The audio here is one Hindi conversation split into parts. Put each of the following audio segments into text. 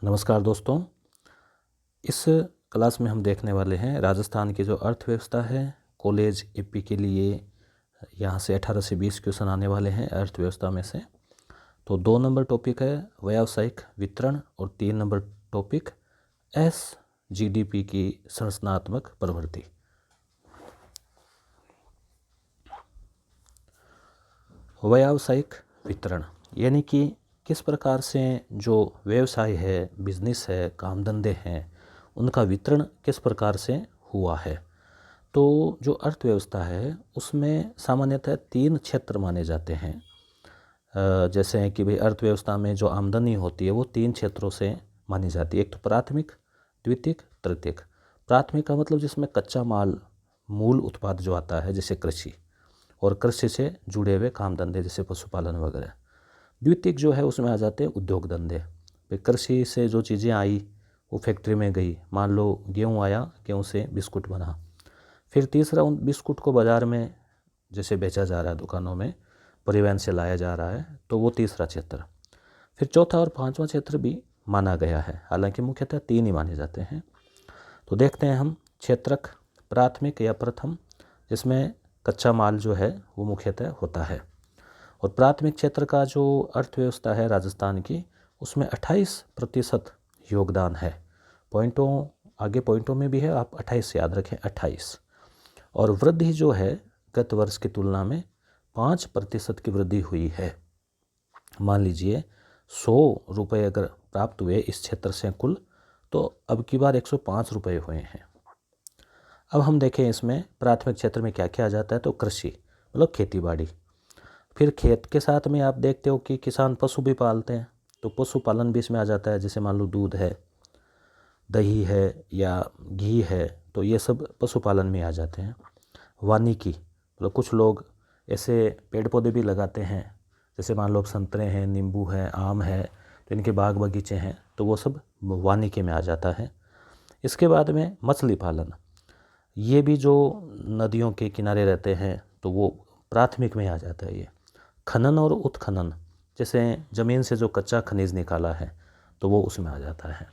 नमस्कार दोस्तों। इस क्लास में हम देखने वाले हैं राजस्थान की जो अर्थव्यवस्था है। कॉलेज ईपी के लिए यहाँ से 18 से 20 क्वेश्चन आने वाले हैं अर्थव्यवस्था में से। तो 2 नंबर टॉपिक है व्यावसायिक वितरण और 3 नंबर टॉपिक जीडीपी की संरचनात्मक प्रवृत्ति। व्यावसायिक वितरण यानी कि किस प्रकार से जो व्यवसाय है, बिजनेस है, काम धंधे हैं, उनका वितरण किस प्रकार से हुआ है। तो जो अर्थव्यवस्था है उसमें सामान्यतः 3 क्षेत्र माने जाते हैं। जैसे कि भाई अर्थव्यवस्था में जो आमदनी होती है वो 3 क्षेत्रों से मानी जाती है। एक तो प्राथमिक, द्वितीयक, तृतीयक। प्राथमिक का मतलब जिसमें कच्चा माल, मूल उत्पाद जो आता है जैसे कृषि और कृषि से जुड़े हुए काम धंधे जैसे पशुपालन वगैरह। द्वितीयक जो है उसमें आ जाते हैं उद्योग धंधे। भाई कृषि से जो चीज़ें आई वो फैक्ट्री में गई, मान लो गेहूँ आया, गेहूँ से बिस्कुट बना। फिर तीसरा उन बिस्कुट को बाज़ार में जैसे बेचा जा रहा है, दुकानों में परिवहन से लाया जा रहा है, तो वो तीसरा क्षेत्र। फिर चौथा और पांचवा क्षेत्र भी माना गया है, हालांकि मुख्यतः 3 ही माने जाते हैं। तो देखते हैं हम क्षेत्रक प्राथमिक या प्रथम, जिसमें कच्चा माल जो है वो मुख्यतः होता है। और प्राथमिक क्षेत्र का जो अर्थव्यवस्था है राजस्थान की, उसमें 28% योगदान है। पॉइंटों आगे पॉइंटों में भी है, आप 28 याद रखें, 28। और वृद्धि जो है गत वर्ष की तुलना में 5% की वृद्धि हुई है। मान लीजिए 100 रुपये अगर प्राप्त हुए इस क्षेत्र से कुल, तो अब की बार 105 रुपये हुए हैं। अब हम देखें इसमें प्राथमिक क्षेत्र में क्या क्या आ जाता है। तो कृषि मतलब खेती बाड़ी। फिर खेत के साथ में आप देखते हो कि किसान पशु भी पालते हैं, तो पशुपालन भी इसमें आ जाता है। जैसे मान लो दूध है, दही है या घी है, तो ये सब पशुपालन में आ जाते हैं। वानिकी मतलब कुछ लोग ऐसे पेड़ पौधे भी लगाते हैं, जैसे मान लो संतरे हैं, नींबू है, आम है, तो इनके बाग बगीचे हैं, तो वो सब वानिकी में आ जाता है। इसके बाद में मछली पालन, ये भी जो नदियों के किनारे रहते हैं तो वो प्राथमिक में आ जाता है। ये खनन और उत्खनन, जैसे ज़मीन से जो कच्चा खनिज निकाला है तो वो उसमें आ जाता है।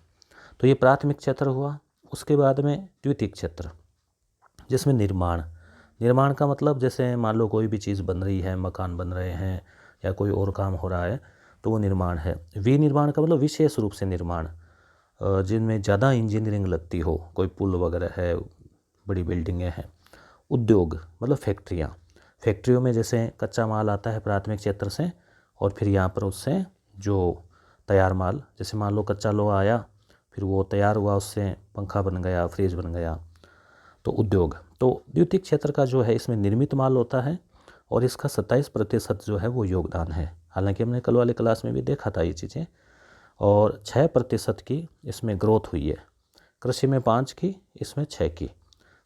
तो ये प्राथमिक क्षेत्र हुआ। उसके बाद में द्वितीयक क्षेत्र, जिसमें निर्माण का मतलब जैसे मान लो कोई भी चीज़ बन रही है, मकान बन रहे हैं या कोई और काम हो रहा है, तो वो निर्माण है। विनिर्माण का मतलब विशेष रूप से निर्माण, जिनमें ज़्यादा इंजीनियरिंग लगती हो, कोई पुल वगैरह है, बड़ी बिल्डिंगें हैं। उद्योग मतलब फैक्ट्रियों में जैसे कच्चा माल आता है प्राथमिक क्षेत्र से, और फिर यहाँ पर उससे जो तैयार माल, जैसे मान लो कच्चा लोहा आया, फिर वो तैयार हुआ, उससे पंखा बन गया, फ्रिज बन गया, तो उद्योग। तो द्वितीयक क्षेत्र का जो है इसमें निर्मित माल होता है और इसका 27% जो है वो योगदान है। हालांकि हमने कल वाले क्लास में भी देखा था ये चीज़ें। और 6% की इसमें ग्रोथ हुई है। कृषि में 5 की, इसमें 6 की।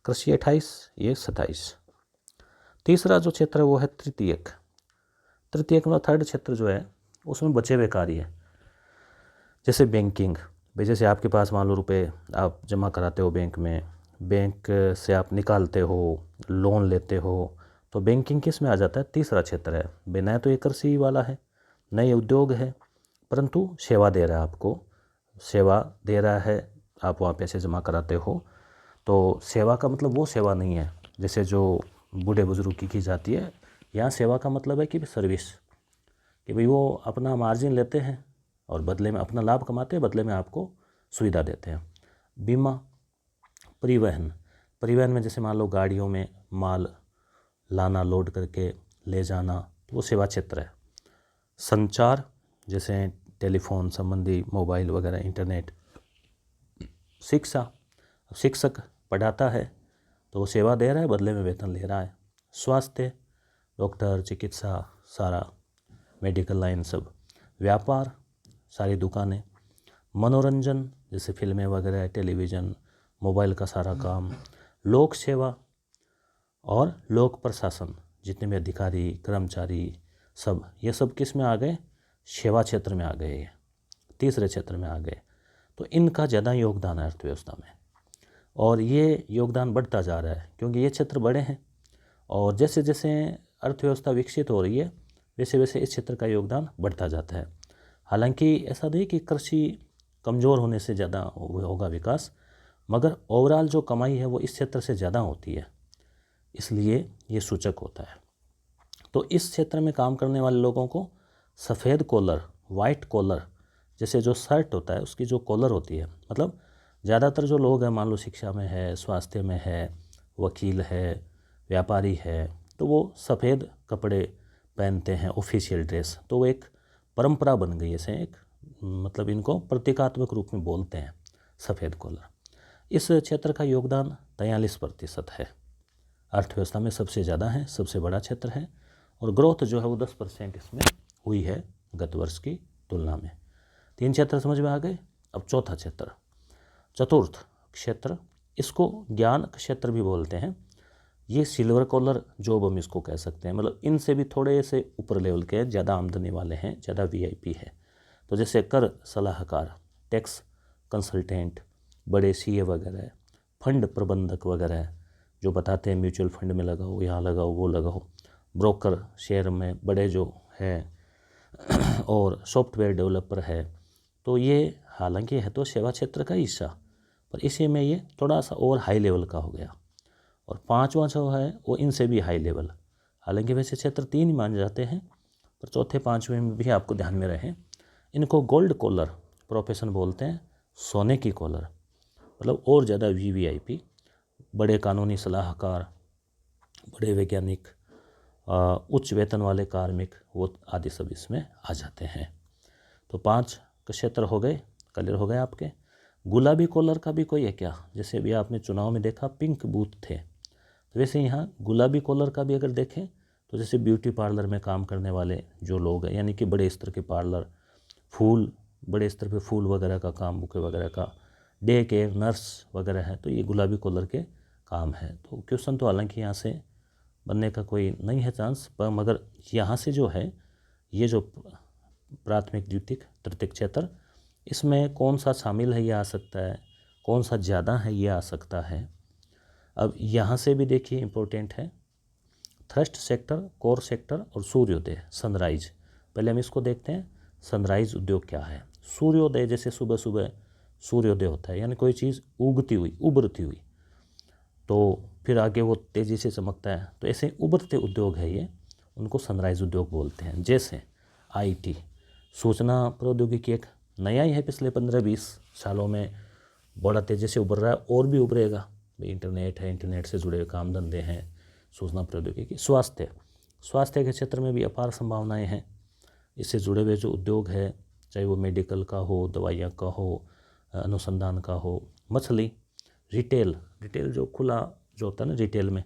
कृषि 28, ये 27। तीसरा जो क्षेत्र है वो है तृतीयक। तृतीयक में थर्ड क्षेत्र जो है उसमें बचे हुए कार्य, जैसे बैंकिंग। भाई जैसे आपके पास मान लो रुपए आप जमा कराते हो बैंक में, बैंक से आप निकालते हो, लोन लेते हो, तो बैंकिंग किस में आ जाता है? तीसरा क्षेत्र है। बिना तो ये कृषि वाला है, न ये उद्योग है, परंतु सेवा दे रहा है आपको, सेवा दे रहा है, आप वहाँ पैसे जमा कराते हो। तो सेवा का मतलब वो सेवा नहीं है जैसे जो बूढ़े बुजुर्ग की जाती है। यहाँ सेवा का मतलब है कि सर्विस, कि भाई वो अपना मार्जिन लेते हैं और बदले में अपना लाभ कमाते हैं, बदले में आपको सुविधा देते हैं। बीमा, परिवहन में जैसे मान लो गाड़ियों में माल लाना, लोड करके ले जाना, तो वो सेवा क्षेत्र है। संचार, जैसे टेलीफोन संबंधी, मोबाइल वगैरह, इंटरनेट। शिक्षा, शिक्षक पढ़ाता है तो वो सेवा दे रहा है, बदले में वेतन ले रहा है। स्वास्थ्य, डॉक्टर, चिकित्सा, सारा मेडिकल लाइन सब। व्यापार, सारी दुकानें। मनोरंजन, जैसे फिल्में वगैरह, टेलीविज़न, मोबाइल का सारा काम। लोक सेवा और लोक प्रशासन, जितने भी अधिकारी, कर्मचारी सब, ये सब किस में आ गए? सेवा क्षेत्र में आ गए, ये तीसरे क्षेत्र में आ गए। तो इनका ज़्यादा योगदान है अर्थव्यवस्था में, और ये योगदान बढ़ता जा रहा है क्योंकि ये क्षेत्र बड़े हैं। और जैसे जैसे अर्थव्यवस्था विकसित हो रही है वैसे वैसे इस क्षेत्र का योगदान बढ़ता जाता है। हालांकि ऐसा नहीं कि कृषि कमज़ोर होने से ज़्यादा होगा विकास, मगर ओवरऑल जो कमाई है वो इस क्षेत्र से ज़्यादा होती है, इसलिए ये सूचक होता है। तो इस क्षेत्र में काम करने वाले लोगों को सफ़ेद कॉलर, वाइट कॉलर, जैसे जो शर्ट होता है उसकी जो कॉलर होती है, मतलब ज़्यादातर जो लोग हैं, मान लो शिक्षा में है, स्वास्थ्य में है, वकील है, व्यापारी है, तो वो सफ़ेद कपड़े पहनते हैं, ऑफिशियल ड्रेस। तो वो एक परंपरा बन गई है, एक मतलब इनको प्रतीकात्मक रूप में बोलते हैं सफ़ेद कॉलर। इस क्षेत्र का योगदान 43% है, अर्थव्यवस्था में सबसे ज़्यादा है, सबसे बड़ा क्षेत्र है, और ग्रोथ जो है वो 10% इसमें हुई है गत वर्ष की तुलना में। 3 क्षेत्र समझ में आ गए। अब चौथा क्षेत्र, चतुर्थ क्षेत्र, इसको ज्ञान क्षेत्र भी बोलते हैं। ये सिल्वर कॉलर जॉब हम इसको कह सकते हैं, मतलब इनसे भी थोड़े से ऊपर लेवल के, ज़्यादा आमदनी वाले हैं, ज़्यादा वीआईपी है। तो जैसे कर सलाहकार, टैक्स कंसल्टेंट, बड़े सीए वगैरह, फंड प्रबंधक वगैरह जो बताते हैं म्यूचुअल फंड में लगाओ, यहाँ लगाओ, वो लगाओ, ब्रोकर शेयर में बड़े जो है, और सॉफ्टवेयर डेवलपर है। तो ये हालांकि है तो सेवा क्षेत्र का हिस्सा, पर इसी में ये थोड़ा सा और हाई लेवल का हो गया। और पांचवा जो है वो इनसे भी हाई लेवल, हालांकि वैसे क्षेत्र 3 ही माने जाते हैं, पर चौथे पांचवें में भी आपको ध्यान में रहे। इनको गोल्ड कॉलर प्रोफेशन बोलते हैं, सोने की कॉलर, मतलब और ज़्यादा वीवीआईपी, बड़े कानूनी सलाहकार, बड़े वैज्ञानिक, उच्च वेतन वाले कार्मिक, वो आदि सब इसमें आ जाते हैं। तो 5 क्षेत्र हो गए, क्लियर हो गए आपके। गुलाबी कॉलर का भी कोई है क्या? जैसे भी आपने चुनाव में देखा पिंक बूथ थे, तो वैसे यहाँ गुलाबी कॉलर का भी अगर देखें तो जैसे ब्यूटी पार्लर में काम करने वाले जो लोग हैं, यानी कि बड़े स्तर के पार्लर, फूल, बड़े स्तर पे फूल वगैरह का काम, बुके वगैरह का, डे केयर नर्स वगैरह है, तो ये गुलाबी कॉलर के काम है। तो क्वेश्चन तो हालांकि यहाँ से बनने का कोई नहीं है चांस, पर मगर यहाँ से जो है ये जो प्राथमिक, द्वितीयक, तृतीयक क्षेत्र, इसमें कौन सा शामिल है ये आ सकता है, कौन सा ज़्यादा है ये आ सकता है। अब यहाँ से भी देखिए इम्पोर्टेंट है, थ्रस्ट सेक्टर, कोर सेक्टर और सूर्योदय, सनराइज। पहले हम इसको देखते हैं, सनराइज उद्योग क्या है। सूर्योदय, जैसे सुबह सुबह सूर्योदय होता है, यानी कोई चीज़ उगती हुई, उभरती हुई, तो फिर आगे वो तेज़ी से चमकता है, तो ऐसे उभरते उद्योग है ये, उनको सनराइज उद्योग बोलते हैं। जैसे आईटी, सूचना प्रौद्योगिकी एक नया ही है, पिछले 15-20 सालों में बड़ा तेज़ी से उभर रहा है, और भी उभरेगा। इंटरनेट है, इंटरनेट से जुड़े हुए काम धंधे हैं, सूचना प्रौद्योगिकी। स्वास्थ्य, स्वास्थ्य के क्षेत्र में भी अपार संभावनाएं हैं, इससे जुड़े हुए जो उद्योग है, चाहे वो मेडिकल का हो, दवाइयाँ का हो, अनुसंधान का हो। मछली, रिटेल, रिटेल जो खुला जो होता है ना रिटेल में,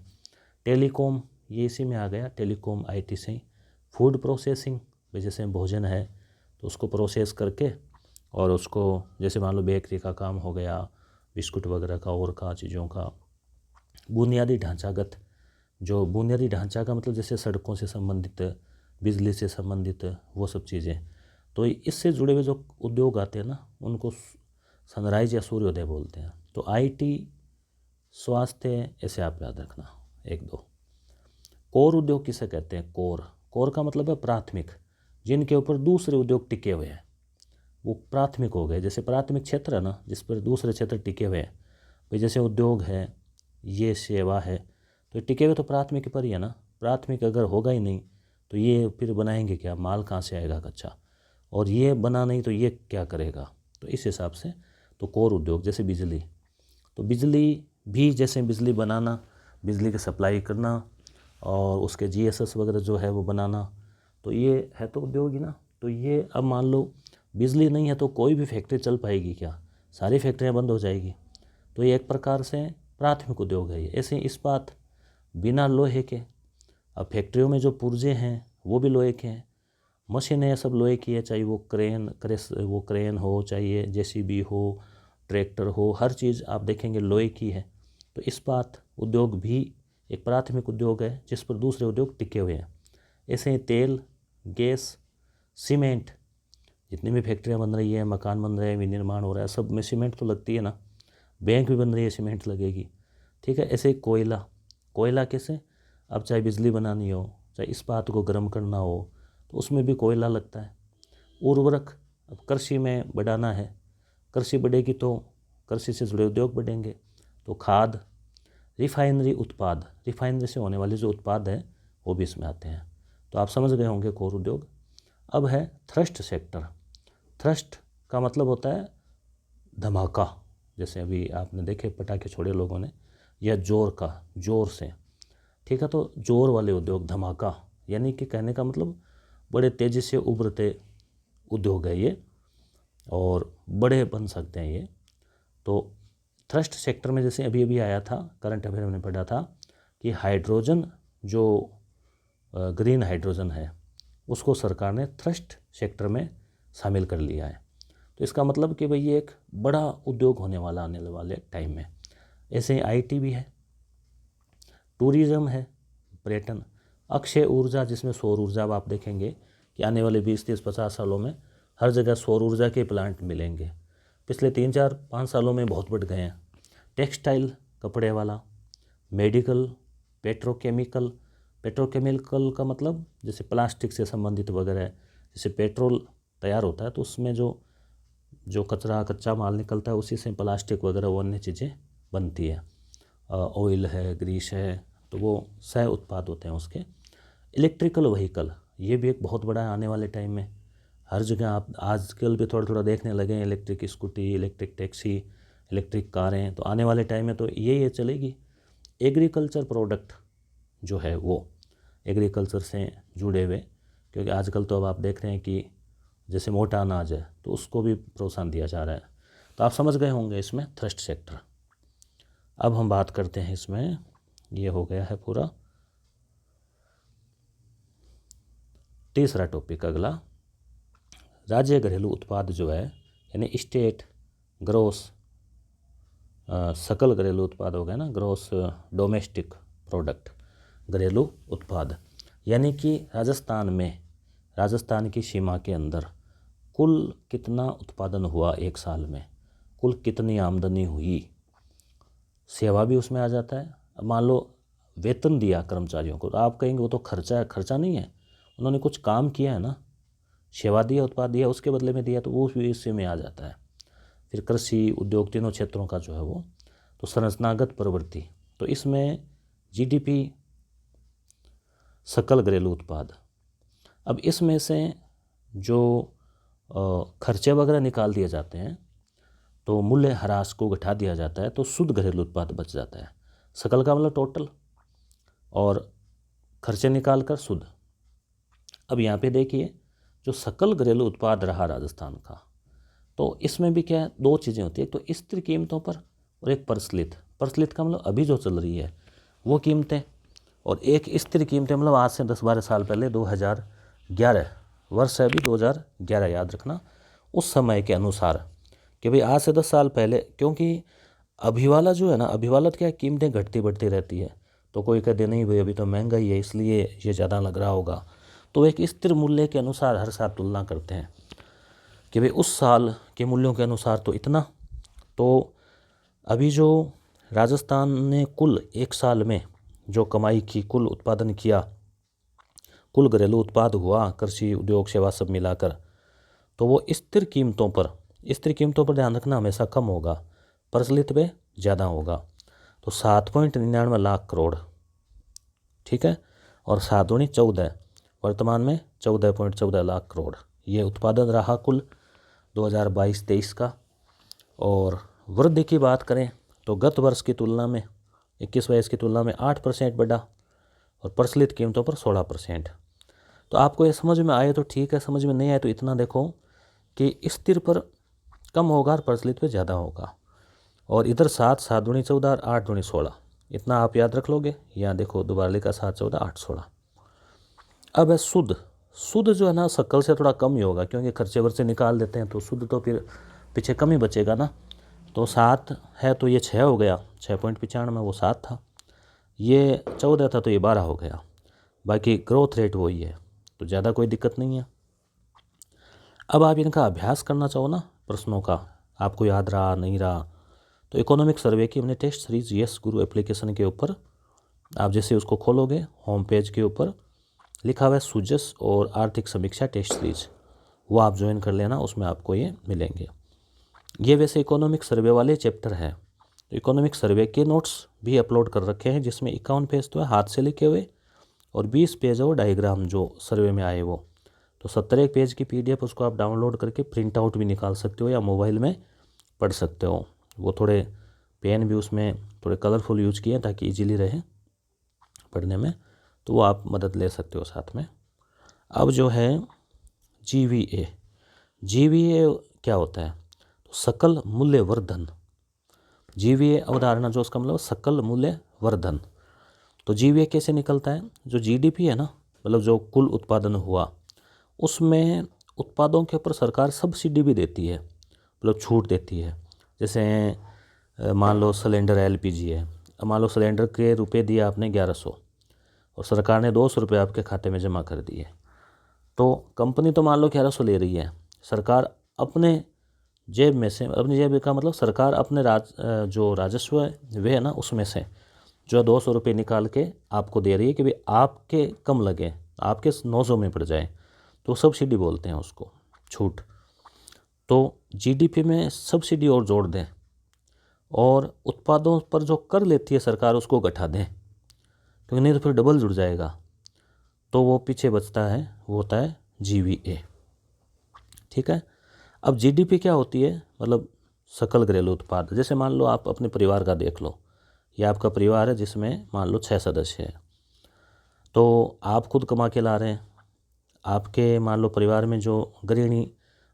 टेलीकॉम, ये इसी में आ गया, टेलीकॉम आईटी से। फूड प्रोसेसिंग, जैसे भोजन है तो उसको प्रोसेस करके और उसको, जैसे मान लो बेकरी का काम हो गया, बिस्कुट वगैरह का और का चीज़ों का। बुनियादी ढांचागत, जो बुनियादी ढांचा का मतलब जैसे सड़कों से संबंधित, बिजली से संबंधित, वो सब चीज़ें। तो इससे जुड़े हुए जो उद्योग आते हैं ना, उनको सनराइज या सूर्योदय बोलते हैं। तो आईटी, स्वास्थ्य, ऐसे आप याद रखना 1-2। कोर उद्योग किसे कहते हैं? कोर, कोर का मतलब है प्राथमिक, जिनके ऊपर दूसरे उद्योग टिके हुए हैं, वो प्राथमिक हो गए। जैसे प्राथमिक क्षेत्र है ना, जिस पर दूसरे क्षेत्र टिके हुए हैं, भाई जैसे उद्योग है, ये सेवा है, तो टिके हुए तो प्राथमिक पर ही है ना। प्राथमिक अगर होगा ही नहीं तो ये फिर बनाएंगे क्या, माल कहाँ से आएगा कच्चा, और ये बना नहीं तो ये क्या करेगा। तो इस हिसाब से तो कोर उद्योग, जैसे बिजली, तो बिजली भी, जैसे बिजली बनाना, बिजली की सप्लाई करना, और उसके जीएसएस वगैरह जो है वो बनाना, तो ये है तो उद्योग ही ना। तो ये अब मान लो बिजली नहीं है तो कोई भी फैक्ट्री चल पाएगी क्या? सारी फैक्ट्रियाँ बंद हो जाएगी। तो ये एक प्रकार से प्राथमिक उद्योग है ये। ऐसे इस्पात, बिना लोहे के, अब फैक्ट्रियों में जो पुर्जे हैं वो भी लोहे के हैं, मशीनें सब लोहे की है, चाहे वो क्रेन हो, चाहे जेसीबी हो, ट्रैक्टर हो, हर चीज़ आप देखेंगे लोहे की है। तो इस्पात उद्योग भी एक प्राथमिक उद्योग है जिस पर दूसरे उद्योग टिके हुए हैं। ऐसे ही तेल, गैस, सीमेंट, जितनी भी फैक्ट्रियाँ बन रही है, मकान बन रहे हैं, विनिर्माण हो रहा है, सब में सीमेंट तो लगती है ना। बैंक भी बन रही है, सीमेंट लगेगी, ठीक है। ऐसे ही कोयला, कोयला कैसे, अब चाहे बिजली बनानी हो, चाहे इस्पात को गर्म करना हो, तो उसमें भी कोयला लगता है। उर्वरक, अब कृषि में बढ़ाना है कृषि बढ़ेगी तो कृषि से जुड़े उद्योग बढ़ेंगे, तो खाद, रिफाइनरी उत्पाद, रिफाइनरी से होने वाले जो उत्पाद हैं वो भी इसमें आते हैं। तो आप समझ गए होंगे कोर उद्योग। अब है थ्रस्ट सेक्टर। थ्रस्ट का मतलब होता है धमाका, जैसे अभी आपने देखे पटाखे छोड़े लोगों ने, या जोर का, जोर से, ठीक है। तो जोर वाले उद्योग, धमाका, यानी कि कहने का मतलब बड़े तेज़ी से उभरते उद्योग है ये और बड़े बन सकते हैं ये। तो थ्रस्ट सेक्टर में जैसे अभी अभी आया था, करंट अफेयर में पढ़ा था कि हाइड्रोजन, जो ग्रीन हाइड्रोजन है, उसको सरकार ने थ्रस्ट सेक्टर में शामिल कर लिया है। तो इसका मतलब कि भाई ये एक बड़ा उद्योग होने वाला आने वाले टाइम में। ऐसे ही आईटी भी है, टूरिज़्म है, पर्यटन, अक्षय ऊर्जा जिसमें सौर ऊर्जा, अब आप देखेंगे कि आने वाले 20, 30, 50 सालों में हर जगह सौर ऊर्जा के प्लांट मिलेंगे। पिछले 3, 4, 5 सालों में बहुत बढ़ गए हैं। टेक्सटाइल, कपड़े वाला, मेडिकल, पेट्रोकेमिकल, पेट्रोकेमिकल का मतलब जैसे प्लास्टिक से संबंधित वगैरह, जैसे पेट्रोल तैयार होता है तो उसमें जो कचरा, कच्चा माल निकलता है उसी से प्लास्टिक वगैरह वो अन्य चीज़ें बनती है। ऑयल है, ग्रीस है, तो वो सह उत्पाद होते हैं उसके। इलेक्ट्रिकल व्हीकल, ये भी एक बहुत बड़ा है आने वाले टाइम में। हर जगह आप आजकल भी थोड़ा थोड़ा देखने लगे हैं, electric scooty, electric taxi, electric कारें। तो आने वाले टाइम में तो ये चलेगी। एग्रीकल्चर प्रोडक्ट जो है वो एग्रीकल्चर से जुड़े हुए, क्योंकि आजकल तो अब आप देख रहे हैं कि जैसे मोटा अनाज है तो उसको भी प्रोत्साहन दिया जा रहा है। तो आप समझ गए होंगे इसमें थ्रस्ट सेक्टर। अब हम बात करते हैं इसमें, ये हो गया है पूरा। तीसरा टॉपिक अगला, राज्य घरेलू उत्पाद जो है, यानी स्टेट ग्रोस, सकल घरेलू उत्पाद हो गया ना, ग्रोस डोमेस्टिक प्रोडक्ट, घरेलू उत्पाद, यानी कि राजस्थान की सीमा के अंदर कुल कितना उत्पादन हुआ एक साल में, कुल कितनी आमदनी हुई। सेवा भी उसमें आ जाता है। अब मान लो वेतन दिया कर्मचारियों को, तो आप कहेंगे वो तो खर्चा है। खर्चा नहीं है, उन्होंने कुछ काम किया है ना, सेवा दिया, उत्पाद दिया, उसके बदले में दिया, तो वो भी इससे में आ जाता है। फिर कृषि, उद्योग, तीनों क्षेत्रों का जो है वो, तो संरचनागत प्रवृत्ति, तो इसमें जीडीपी, सकल घरेलू उत्पाद। अब इसमें से जो खर्चे वगैरह निकाल दिए जाते हैं तो मूल्य ह्रास को घटा दिया जाता है, तो शुद्ध घरेलू उत्पाद बच जाता है। सकल का मतलब टोटल, और खर्चे निकाल कर शुद्ध। अब यहाँ पे देखिए, जो सकल घरेलू उत्पाद रहा राजस्थान का, तो इसमें भी क्या है, दो चीज़ें होती है, एक तो स्थिर कीमतों पर और एक प्रचलित। प्रचलित का मतलब अभी जो चल रही है वो कीमतें, और एक स्थिर कीमतें मतलब आज से 10-12 साल पहले, 2011 वर्ष है अभी, 2011 याद रखना, उस समय के अनुसार कि भाई आज से 10 साल पहले, क्योंकि अभी वाला जो है ना, अभी वाला क्या है, कीमतें घटती बढ़ती रहती है। तो कोई कहते नहीं भाई अभी तो महंगाई है इसलिए ये ज़्यादा लग रहा होगा, तो एक स्थिर मूल्य के अनुसार हर साल तुलना करते हैं कि भाई उस साल के मूल्यों के अनुसार तो इतना। तो अभी जो राजस्थान ने कुल एक साल में जो कमाई की, कुल उत्पादन किया, कुल घरेलू उत्पाद हुआ, कृषि, उद्योग, सेवा सब मिलाकर, तो वो स्थिर कीमतों पर ध्यान रखना हमेशा कम होगा, प्रचलित पे ज़्यादा होगा। तो 7.99 लाख करोड़, ठीक है, और 7 दूनी 14, वर्तमान में 14.14 लाख करोड़ ये उत्पादन रहा कुल 2022-23 का। और वृद्धि की बात करें तो गत वर्ष की तुलना में, 21-22 की तुलना में 8% बढ़ा, और प्रचलित कीमतों पर 16%। तो आपको ये समझ में आए तो ठीक है, समझ में नहीं आए तो इतना देखो कि स्थिर पर कम होगा और प्रचलित पे ज़्यादा होगा। और इधर 7 दूनी 14 और 8 दूनी 16, इतना आप याद रख लोगे। यहाँ देखो दोबारा लिखा 7, 14, 8, 16। अब है शुद्ध जो है ना, सकल से थोड़ा कम ही होगा, क्योंकि खर्चे वर्चे निकाल देते हैं तो शुद्ध तो फिर पीछे कम ही बचेगा ना। तो 7 है तो ये 6 हो गया, 6.95 वो 7 था, ये 14 था तो ये 12 हो गया। बाकी ग्रोथ रेट वही है, तो ज़्यादा कोई दिक्कत नहीं है। अब आप इनका अभ्यास करना चाहो ना, प्रश्नों का आपको याद रहा नहीं रहा, तो इकोनॉमिक सर्वे की हमने टेस्ट सीरीज यस गुरु एप्लीकेशन के ऊपर, आप जैसे उसको खोलोगे होम पेज के ऊपर लिखा हुआ है सुजस और आर्थिक समीक्षा टेस्ट सीरीज, वो आप ज्वाइन कर लेना, उसमें आपको ये मिलेंगे। ये वैसे इकोनॉमिक सर्वे वाले चैप्टर है। तो इकोनॉमिक सर्वे के नोट्स भी अपलोड कर रखे हैं, जिसमें 51 पेज तो है हाथ से लिखे हुए और 20 पेज है वो डायग्राम जो सर्वे में आए वो। तो 17 पेज की PDF उसको आप डाउनलोड करके प्रिंट आउट भी निकाल सकते हो या मोबाइल में पढ़ सकते हो। वो थोड़े पेन भी उसमें थोड़े कलरफुल यूज किए हैं ताकि इजीली रहे पढ़ने में, तो वो आप मदद ले सकते हो साथ में। अब जो है GVA क्या होता है? तो सकल मूल्य वर्धन। GVA अवधारणा जो उसका मतलब सकल मूल्य वर्धन। तो GVA कैसे निकलता है? जो GDP है ना, मतलब जो कुल उत्पादन हुआ, उसमें उत्पादों के ऊपर सरकार सब्सिडी भी देती है, मतलब छूट देती है। जैसे मान लो सिलेंडर LPG है, अब मान लो सिलेंडर के रुपए दिए आपने 1100 और सरकार ने 200 रुपये आपके खाते में जमा कर दिए, तो कंपनी तो मान लो 1100 ले रही है, सरकार अपने जेब में से, अपनी जेब का मतलब सरकार अपने जो राजस्व वे है ना उसमें से जो 200 रुपये निकाल के आपको दे रही है कि भाई आपके कम लगे, आपके 900 में पड़ जाए, तो सब्सिडी बोलते हैं उसको, छूट। तो GDP में सब्सिडी और जोड़ दें और उत्पादों पर जो कर लेती है सरकार उसको घटा दें, क्योंकि नहीं तो फिर डबल जुड़ जाएगा, तो वो पीछे बचता है, वो होता है GVA। ठीक है। अब GDP क्या होती है? मतलब सकल घरेलू उत्पाद। जैसे मान लो आप अपने परिवार का देख लो, या आपका परिवार है जिसमें मान लो 6 सदस्य हैं, तो आप खुद कमा के ला रहे हैं, आपके मान लो परिवार में जो गृहिणी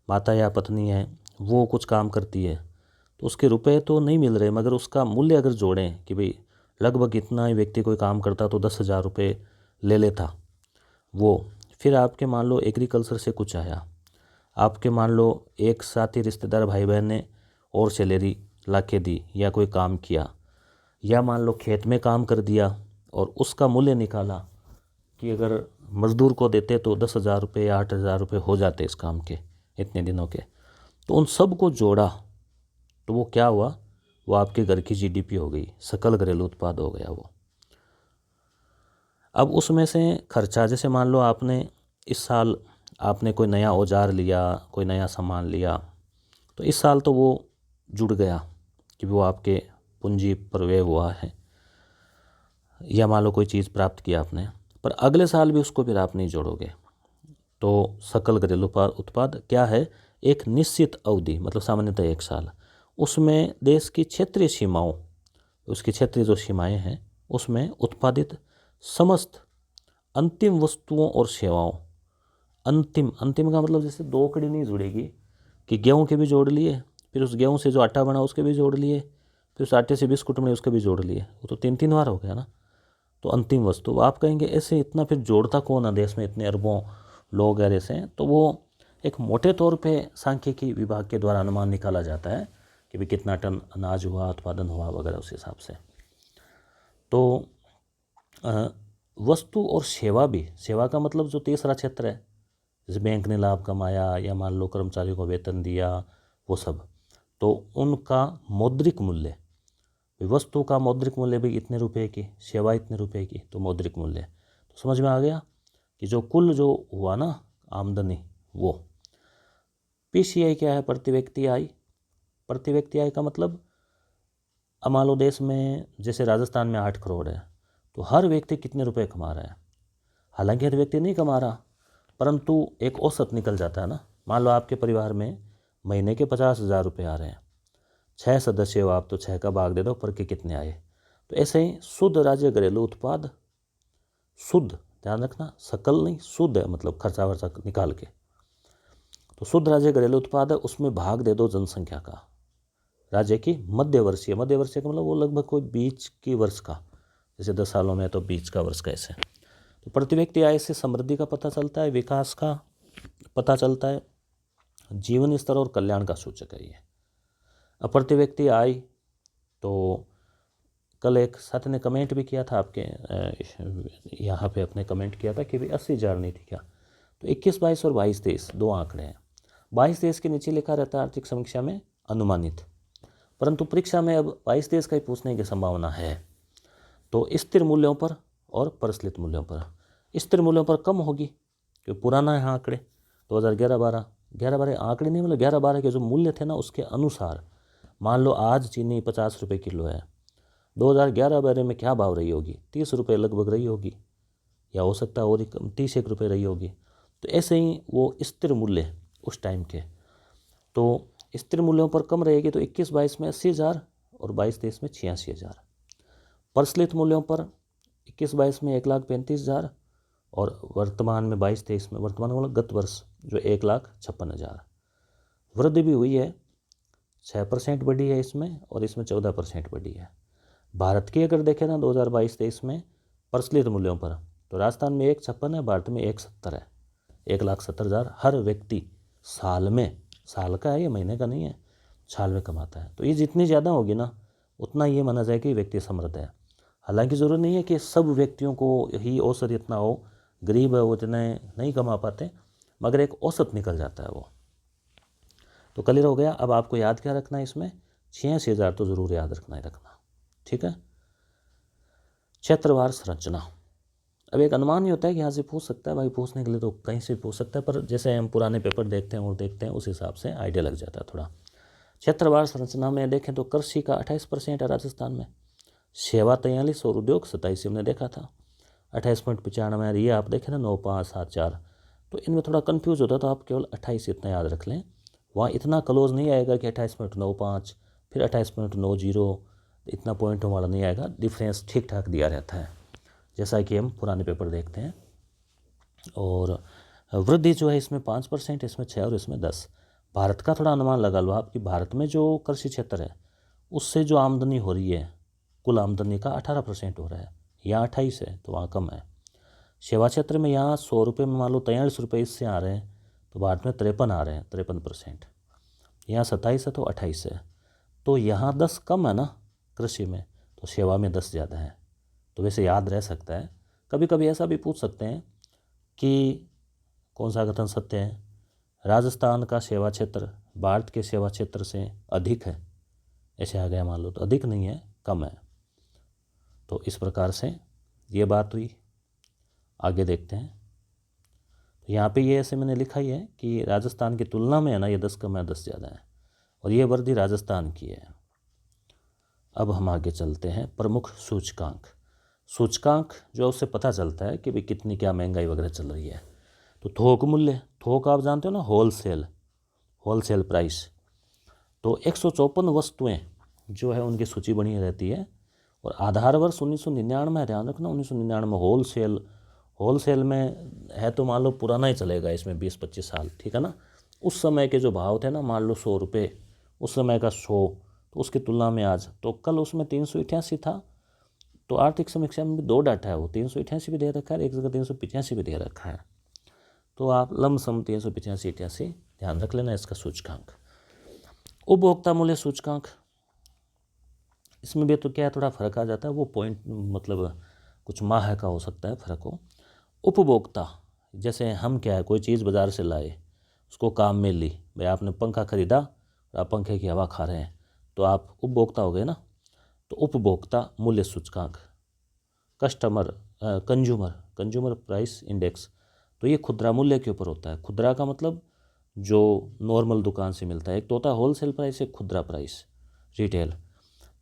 माता या पत्नी है वो कुछ काम करती है, तो उसके रुपए तो नहीं मिल रहे, मगर उसका मूल्य अगर जोड़ें कि भाई लगभग इतना ही व्यक्ति कोई काम करता तो 10,000 रुपये ले लेता वो, फिर आपके मान लो एग्रीकल्चर से कुछ आया, आपके मान लो एक साथी रिश्तेदार भाई बहन ने और सैलरी ला के दी या कोई काम किया, या मान लो खेत में काम कर दिया और उसका मूल्य निकाला कि अगर मज़दूर को देते तो 10,000 रुपये या 8,000 रुपये हो जाते इस काम के इतने दिनों के, तो उन सब को जोड़ा तो वो क्या हुआ? वो आपके घर की GDP हो गई, सकल घरेलू उत्पाद हो गया वो। अब उसमें से खर्चा, जैसे मान लो आपने इस साल आपने कोई नया औजार लिया, कोई नया सामान लिया, तो इस साल तो वो जुड़ गया कि वो आपके पूंजी पर व्यय हुआ है, या मान लो कोई चीज़ प्राप्त किया आपने, पर अगले साल भी उसको फिर आप नहीं जोड़ोगे। तो सकल घरेलू उत्पाद क्या है? एक निश्चित अवधि, मतलब सामान्यतः 1 साल, उसमें देश की क्षेत्रीय सीमाओं, उसकी क्षेत्रीय जो सीमाएं हैं उसमें उत्पादित समस्त अंतिम वस्तुओं और सेवाओं, अंतिम का मतलब जैसे 2 कड़ी नहीं जुड़ेगी कि गेहूं के भी जोड़ लिए, फिर उस गेहूं से जो आटा बना उसके भी जोड़ लिए, फिर उस आटे से बिस्कुट बने उसके भी जोड़ लिए, वो तो 3 बार हो गया ना। तो अंतिम वस्तु आप कहेंगे ऐसे इतना फिर जोड़ता कौन है, देश में इतने अरबों लोग हैं ऐसे, तो वो एक मोटे तौर पे सांख्यिकी विभाग के द्वारा अनुमान निकाला जाता है कि भाई कितना टन अनाज हुआ, उत्पादन हुआ वगैरह उस हिसाब से। तो वस्तु और सेवा भी, सेवा का मतलब जो तीसरा क्षेत्र है, जैसे बैंक ने लाभ कमाया या मान लो कर्मचारियों को वेतन दिया, वो सब, तो उनका मौद्रिक मूल्य, वस्तु का मौद्रिक मूल्य भी इतने रुपए की, सेवा इतने रुपए की, तो मौद्रिक मूल्य। तो समझ में आ गया कि जो कुल जो हुआ ना आमदनी वो। PCI क्या है? प्रति व्यक्ति आय। प्रति व्यक्ति आय का मतलब अब मान लो देश में जैसे राजस्थान में 8 करोड़ है, तो हर व्यक्ति कितने रुपए कमा रहा है? हालांकि हर व्यक्ति नहीं कमा रहा, परंतु एक औसत निकल जाता है ना। मान लो आपके परिवार में महीने के 50,000 रुपये आ रहे हैं, 6 सदस्य हो आप, तो 6 का भाग दे दो पर के कितने आए। तो ऐसे ही शुद्ध राज्य घरेलू उत्पाद, शुद्ध ध्यान रखना, सकल नहीं, शुद्ध है मतलब खर्चा वर्चा निकाल के, तो शुद्ध राज्य घरेलू उत्पाद है, उसमें भाग दे दो जनसंख्या का, राज्य की मध्यवर्षीय का मतलब वो लगभग कोई 20 की वर्ष का, जैसे 10 सालों में तो 20 का वर्ष का ऐसे। तो प्रति व्यक्ति आय से समृद्धि का पता चलता है, विकास का पता चलता है, जीवन स्तर और कल्याण का सूचक है ये। अब प्रति व्यक्ति आय, तो कल एक साथी ने कमेंट भी किया था आपके यहाँ पे, अपने कमेंट किया था कि भाई 80,000 नहीं थी क्या? तो 21, 22 और 22, 23 2 आंकड़े हैं। 22, 23 के नीचे लिखा रहता है आर्थिक समीक्षा में अनुमानित, परंतु परीक्षा में अब 22, 23 का ही पूछने की संभावना है। तो स्थिर मूल्यों पर और परिशलित मूल्यों पर, स्थिर मूल्यों पर कम होगी क्योंकि पुराना है आंकड़े 2011-12, 11-12 आंकड़े नहीं, मतलब 11-12 के जो मूल्य थे ना उसके अनुसार। मान लो आज चीनी 50 रुपये किलो है, 2011-12 में क्या भाव रही होगी, 30 रुपये लगभग रही होगी, या हो सकता है और ही कम, 30 रुपये रही होगी। तो ऐसे ही वो स्थिर मूल्य उस टाइम के, तो स्थिर मूल्यों पर कम रहेगी तो 21-22 में 80,000 और 22-23 में 86,000। प्रचलित मूल्यों पर 21-22 में 1,35,000 और वर्तमान में 22-23 में, वर्तमान मतलब गत वर्ष, जो 1,56,000। वृद्धि भी हुई है, 6% बढ़ी है इसमें, और इसमें 14% बढ़ी है। भारत की अगर देखें ना 2022-23 में प्रचलित मूल्यों पर, तो राजस्थान में 1,56 है, भारत में 1,70 है। 1,70,000 हर व्यक्ति साल में, साल का है ये, महीने का नहीं है, साल में कमाता है। तो ये जितनी ज़्यादा होगी ना उतना ये माना जाए कि व्यक्ति समृद्ध है। हालांकि ज़रूरी नहीं है कि सब व्यक्तियों को ही औसत इतना हो, गरीब है वो इतने नहीं कमा पाते, मगर एक औसत निकल जाता है वो। तो क्लियर हो गया। अब आपको याद क्या रखना है इसमें, 86,000 तो ज़रूर याद रखना ही रखना, ठीक है। क्षेत्रवार संरचना। अब एक अनुमान ही होता है कि यहाँ से पूछ सकता है भाई, पूछने के लिए तो कहीं से पूछ सकता है, पर जैसे हम पुराने पेपर देखते हैं और देखते हैं उस हिसाब से आइडिया लग जाता है थोड़ा। क्षेत्रवार संरचना में देखें तो कृषि का 28% है राजस्थान में, सेवा 43 और उद्योग 27 हमने देखा था। 28.95 ये आप देखें ना, 9,5,7,4, तो इनमें थोड़ा कन्फ्यूज होता है, तो आप केवल 28 इतना याद रख लें। वहाँ इतना क्लोज नहीं आएगा कि 28.95 फिर 28.90, इतना पॉइंटों वाला नहीं आएगा, डिफरेंस ठीक ठाक दिया रहता है जैसा कि हम पुराने पेपर देखते हैं। और वृद्धि जो है इसमें 5%, इसमें 6 और इसमें 10। भारत का थोड़ा अनुमान लगा लो आप कि भारत में जो कृषि क्षेत्र है उससे जो आमदनी हो रही है, कुल आमदनी का 18% हो रहा है, यहाँ 28 है तो वहाँ कम है। सेवा क्षेत्र में यहाँ 100 रुपये में मान लो 43 रुपये इससे आ रहे हैं, तो भारत में 53 आ रहे हैं, 53%। यहाँ 27 है तो 28 है, तो यहाँ 10 कम है ना कृषि में, तो सेवा में 10 ज़्यादा है। तो वैसे याद रह सकता है। कभी कभी ऐसा भी पूछ सकते हैं कि कौन सा कथन सत्य है, राजस्थान का सेवा क्षेत्र भारत के सेवा क्षेत्र से अधिक है, ऐसे आ गया मान लो, तो अधिक नहीं है, कम है। तो इस प्रकार से ये बात हुई। आगे देखते हैं, तो यहाँ पे ये ऐसे मैंने लिखा ही है कि राजस्थान की तुलना में है ना ये 10 कम है, 10 ज़्यादा है, और ये वृद्धि राजस्थान की है। अब हम आगे चलते हैं, प्रमुख सूचकांक। सूचकांक जो है उससे पता चलता है कि भाई कितनी क्या महंगाई वगैरह चल रही है। तो थोक मूल्य, थोक आप जानते हो ना, होलसेल प्राइस। तो 154 वस्तुएं जो है उनकी सूची बनी रहती है, और आधार वर्ष 1999 है, ध्यान रखना 1999 होलसेल में है, तो मान लो पुराना ही चलेगा इसमें 20-25 साल, ठीक है ना। उस समय के जो भाव थे ना, मान लो 100 रुपये, उस समय का 100, तो उसकी तुलना में आज, तो कल उसमें 388 था। तो आर्थिक समीक्षा में भी 2 डाटा है, वो 388 भी दे रखा है, एक जगह 385 भी दे रखा है। तो आप लमसम 385-88 ध्यान रख लेना इसका सूचकांक। उपभोक्ता मूल्य सूचकांक, इसमें भी तो क्या है, थोड़ा फर्क आ जाता है, वो पॉइंट मतलब कुछ माह का हो सकता है फ़र्क हो। उपभोक्ता, जैसे हम क्या है, कोई चीज़ बाज़ार से लाए, उसको काम में ली, भाई आपने पंखा खरीदा और आप पंखे की हवा खा रहे हैं, तो आप उपभोक्ता हो गए ना। तो उपभोक्ता मूल्य सूचकांक, कंज्यूमर प्राइस इंडेक्स, तो ये खुदरा मूल्य के ऊपर होता है। खुदरा का मतलब जो नॉर्मल दुकान से मिलता है, एक तो होता है होलसेल प्राइस, एक खुदरा प्राइस रिटेल।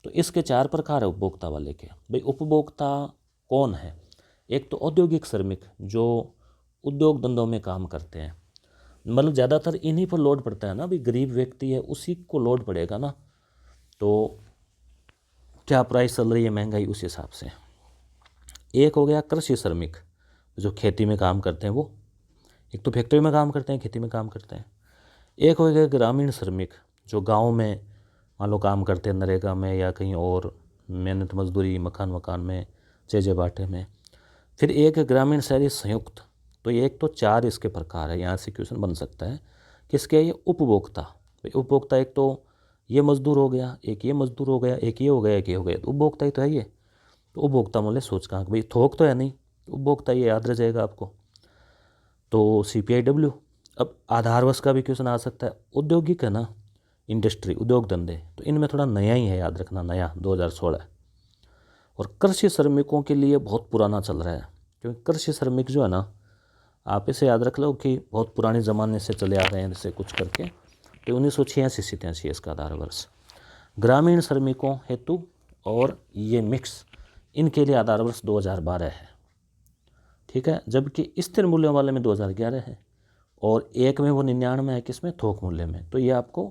तो इसके 4 प्रकार है उपभोक्ता वाले के। भाई उपभोक्ता कौन है, एक तो औद्योगिक श्रमिक जो उद्योग धंधों में काम करते हैं, मतलब ज़्यादातर इन्हीं पर लोड पड़ता है ना, भाई गरीब व्यक्ति है उसी को लोड पड़ेगा ना, तो क्या प्राइस चल रही है महंगाई उस हिसाब से। एक हो गया कृषि श्रमिक जो खेती में काम करते हैं, वो एक तो फैक्ट्री में काम करते हैं, खेती में काम करते हैं। एक हो गया ग्रामीण श्रमिक जो गांव में मान लो काम करते हैं, नरेगा में या कहीं और मेहनत मजदूरी मकान में, चेजे बाटे में। फिर एक ग्रामीण शहरी संयुक्त, तो ये एक तो 4 इसके प्रकार है, यहाँ से क्वेश्चन बन सकता है किसके, ये उपभोक्ता। उपभोक्ता एक तो ये मजदूर हो गया, एक ये मजदूर हो गया, एक ये हो गया, एक ये हो गया, तो उपभोक्ता ही तो है ये। तो उपभोक्ता मूल्य सूचकांक, भाई थोक तो है नहीं, उपभोक्ता ये याद रह जाएगा आपको। तो CPIW। अब आधार वर्ष का भी क्वेश्चन आ सकता है, औद्योगिक है ना, इंडस्ट्री उद्योग धंधे, तो इनमें थोड़ा नया ही है, याद रखना नया 2016। और कृषि श्रमिकों के लिए बहुत पुराना चल रहा है, क्योंकि कृषि श्रमिक जो है ना आप इसे याद रख लो कि बहुत पुराने ज़माने से चले आ रहे हैं जैसे कुछ करके। तो 1986-87 इसका आधार वर्ष। ग्रामीण श्रमिकों हेतु और ये मिक्स, इनके लिए आधार वर्ष 2012 है, ठीक है। जबकि स्थिर मूल्यों वाले में 2011 है और एक में वो 99 है, किसमें, थोक मूल्य में। तो ये आपको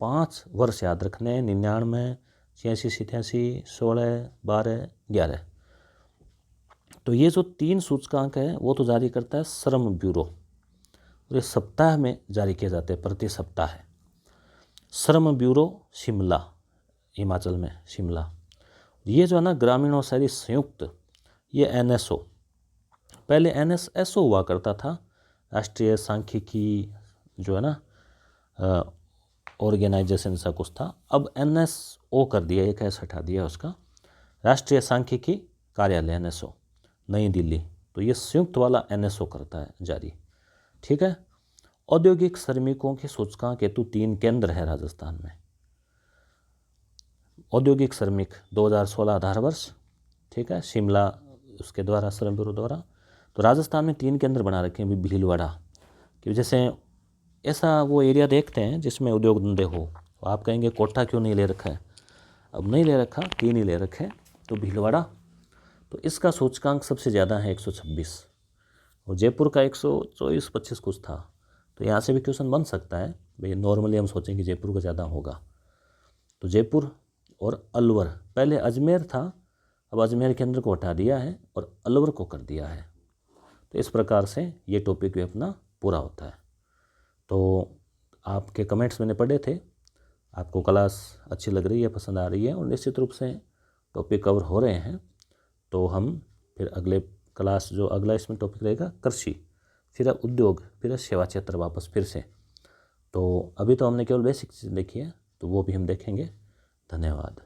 5 वर्ष याद रखने हैं, 99, 86-87, 16, 12, 11। तो ये जो 3 सूचकांक है वो तो जारी करता है श्रम ब्यूरो, और ये सप्ताह में जारी किए जाते हैं, प्रति सप्ताह है। श्रम ब्यूरो शिमला, हिमाचल में शिमला। ये जो है ना ग्रामीण और शहरी संयुक्त, ये NSO, पहले NSSO हुआ करता था, राष्ट्रीय सांख्यिकी जो है ना ऑर्गेनाइजेशन सा कुछ था। अब NSO कर दिया, एक ऐसा हटा दिया उसका, राष्ट्रीय सांख्यिकी कार्यालय NSO नई दिल्ली। तो ये संयुक्त वाला NSO करता है जारी, ठीक है। औद्योगिक श्रमिकों के सूचकांक हेतु 3 केंद्र है राजस्थान में। औद्योगिक श्रमिक 2016 आधार वर्ष, ठीक है, शिमला उसके द्वारा, श्रम ब्यूरो द्वारा। तो राजस्थान में 3 केंद्र बना रखे हैं भीलवाड़ा, कि जैसे ऐसा वो एरिया देखते हैं जिसमें उद्योग धंधे हो। तो आप कहेंगे कोटा क्यों नहीं ले रखा है? अब नहीं ले रखा, 3 ही ले रखे। तो भीलवाड़ा, तो इसका सूचकांक सबसे ज़्यादा है 126, और जयपुर का 124-25 कुछ था। तो यहाँ से भी क्वेश्चन बन सकता है भाई, नॉर्मली हम सोचेंगे जयपुर का ज़्यादा होगा। तो जयपुर और अलवर, पहले अजमेर था, अब अजमेर केंद्र को हटा दिया है और अलवर को कर दिया है। तो इस प्रकार से ये टॉपिक भी अपना पूरा होता है। तो आपके कमेंट्स मैंने पढ़े थे, आपको क्लास अच्छी लग रही है, पसंद आ रही है, और निश्चित रूप से टॉपिक कवर हो रहे हैं। तो हम फिर अगले क्लास, जो अगला इसमें टॉपिक रहेगा कृषि, फिर उद्योग, फिर सेवा क्षेत्र वापस फिर से। तो अभी तो हमने केवल बेसिक चीज़ देखी है, तो वो भी हम देखेंगे। धन्यवाद।